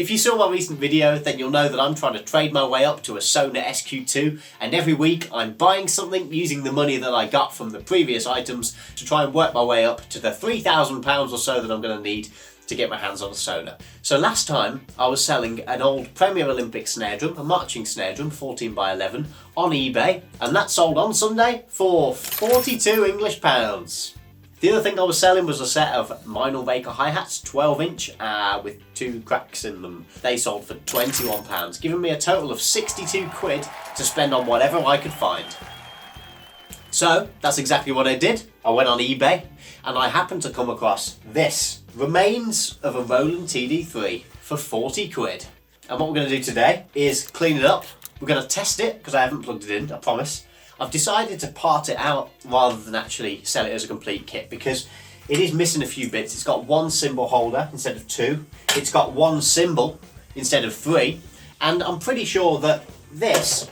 If you saw my recent video, then you'll know that I'm trying to trade my way up to a Sona SQ2, and every week I'm buying something using the money that I got from the previous items to try and work my way up to the £3,000 or so that I'm going to need to get my hands on a Sona. So last time I was selling an old Premier Olympic snare drum, a marching snare drum, 14x11, on eBay, and that sold on Sunday for 42 English pounds. The other thing I was selling was a set of Meinl Baker hi-hats, 12-inch, with 2 cracks in them. They sold for £21, giving me a total of 62 quid to spend on whatever I could find. So that's exactly what I did. I went on eBay and I happened to come across this. Remains of a Roland TD3 for 40 quid. And what we're going to do today is clean it up. We're going to test it because I haven't plugged it in, I promise. I've decided to part it out rather than actually sell it as a complete kit because it is missing a few bits. It's got 1 cymbal holder instead of 2. It's got 1 cymbal instead of 3. And I'm pretty sure that this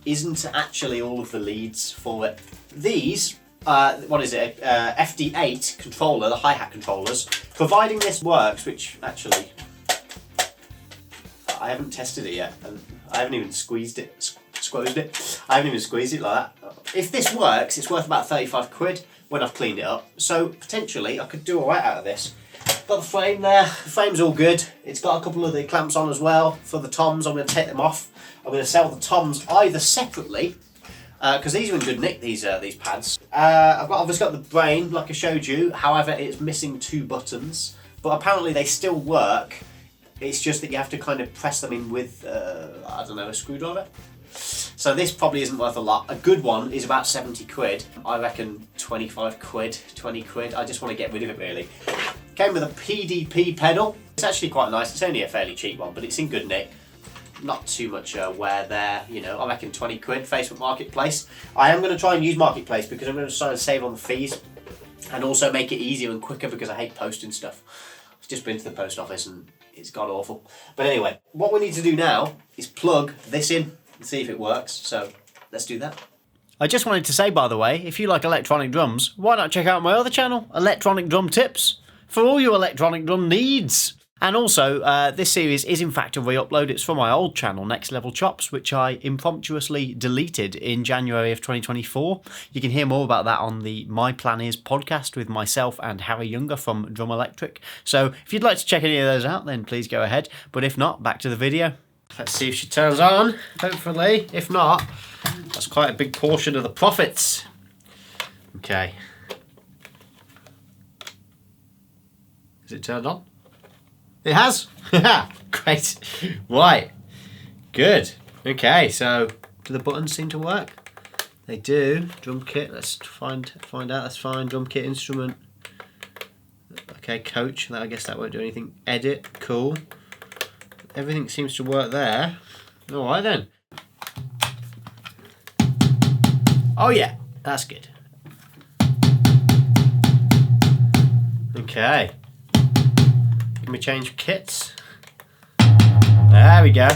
isn't actually all of the leads for it. These, FD8 controller, the hi-hat controllers, providing this works, which actually, I haven't tested it yet, and I haven't even squeezed it. I haven't even squeezed it like that. If this works, it's worth about 35 quid when I've cleaned it up. So potentially I could do alright out of this. Got the frame there, the frame's all good. It's got a couple of the clamps on as well for the toms. I'm going to take them off. I'm going to sell the toms either separately, because these are in good nick, these pads. I've obviously got the brain, like I showed you, however it's missing 2 buttons, but apparently they still work. It's just that you have to kind of press them in with, I don't know, a screwdriver. So this probably isn't worth a lot. A good one is about 70 quid. I reckon 25 quid, 20 quid. I just want to get rid of it really. Came with a PDP pedal. It's actually quite nice. It's only a fairly cheap one, but it's in good nick. Not too much wear there, you know. I reckon 20 quid, Facebook Marketplace. I am going to try and use Marketplace because I'm going to try and save on the fees and also make it easier and quicker because I hate posting stuff. I've just been to the post office and it's god awful. But anyway, what we need to do now is plug this in and see if it works. So let's do that. I just wanted to say, by the way, if you like electronic drums, why not check out my other channel, Electronic Drum Tips, for all your electronic drum needs. And also, this series is in fact a re-upload. It's from my old channel, Next Level Chops, which I impromptuously deleted in January of 2024. You can hear more about that on the My Plan Is podcast with myself and Harry Younger from Drum Electric. So if you'd like to check any of those out, then please go ahead. But if not, back to the video. Let's see if she turns on, hopefully. If not, that's quite a big portion of the profits. Okay. Is it turned on? It has! Great. Right. Good. Okay, so do the buttons seem to work? They do. Drum kit, let's find out. That's fine. Drum kit instrument. Okay, coach. I guess that won't do anything. Edit. Cool. Everything seems to work there. Alright then. Oh yeah, that's good. Okay. Can we change kits? There we go.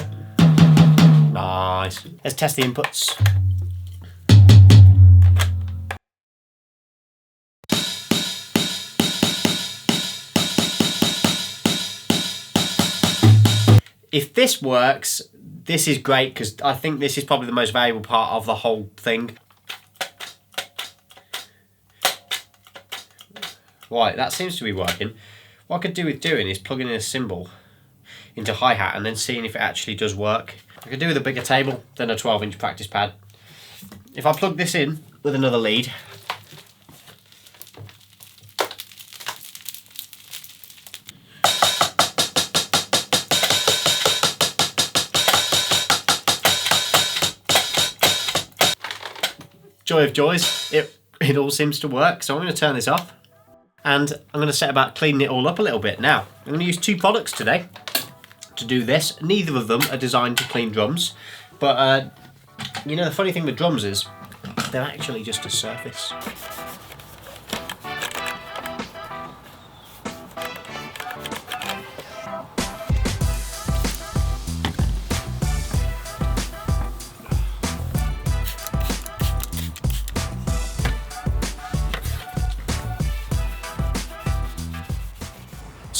Nice. Let's test the inputs. If this works, this is great because I think this is probably the most valuable part of the whole thing. Right, that seems to be working. What I could do with doing is plugging in a cymbal into hi-hat and then seeing if it actually does work. I could do with a bigger table than a 12-inch practice pad. If I plug this in with another lead, joy of joys, it all seems to work. So I'm going to turn this off. And I'm going to set about cleaning it all up a little bit. Now, I'm going to use 2 products today to do this. Neither of them are designed to clean drums. But, you know, the funny thing with drums is they're actually just a surface.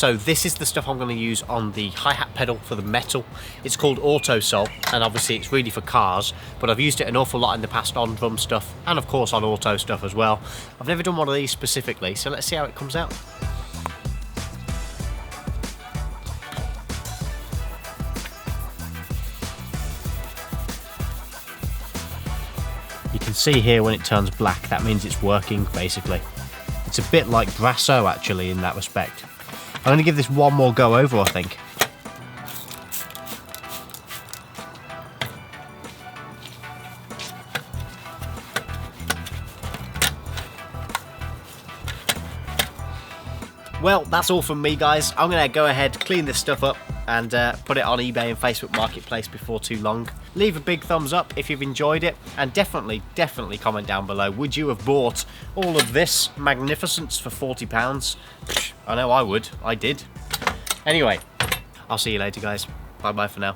So this is the stuff I'm going to use on the hi-hat pedal for the metal. It's called Auto Sol, and obviously it's really for cars, but I've used it an awful lot in the past on drum stuff, and of course on auto stuff as well. I've never done one of these specifically, so let's see how it comes out. You can see here when it turns black, that means it's working, basically. It's a bit like Brasso, actually, in that respect. I'm going to give this one more go over, I think. Well, that's all from me, guys. I'm going to go ahead, clean this stuff up, and put it on eBay and Facebook Marketplace before too long. Leave a big thumbs up if you've enjoyed it, and definitely comment down below. Would you have bought all of this magnificence for £40? I know I would. I did. Anyway, I'll see you later, guys. Bye-bye for now.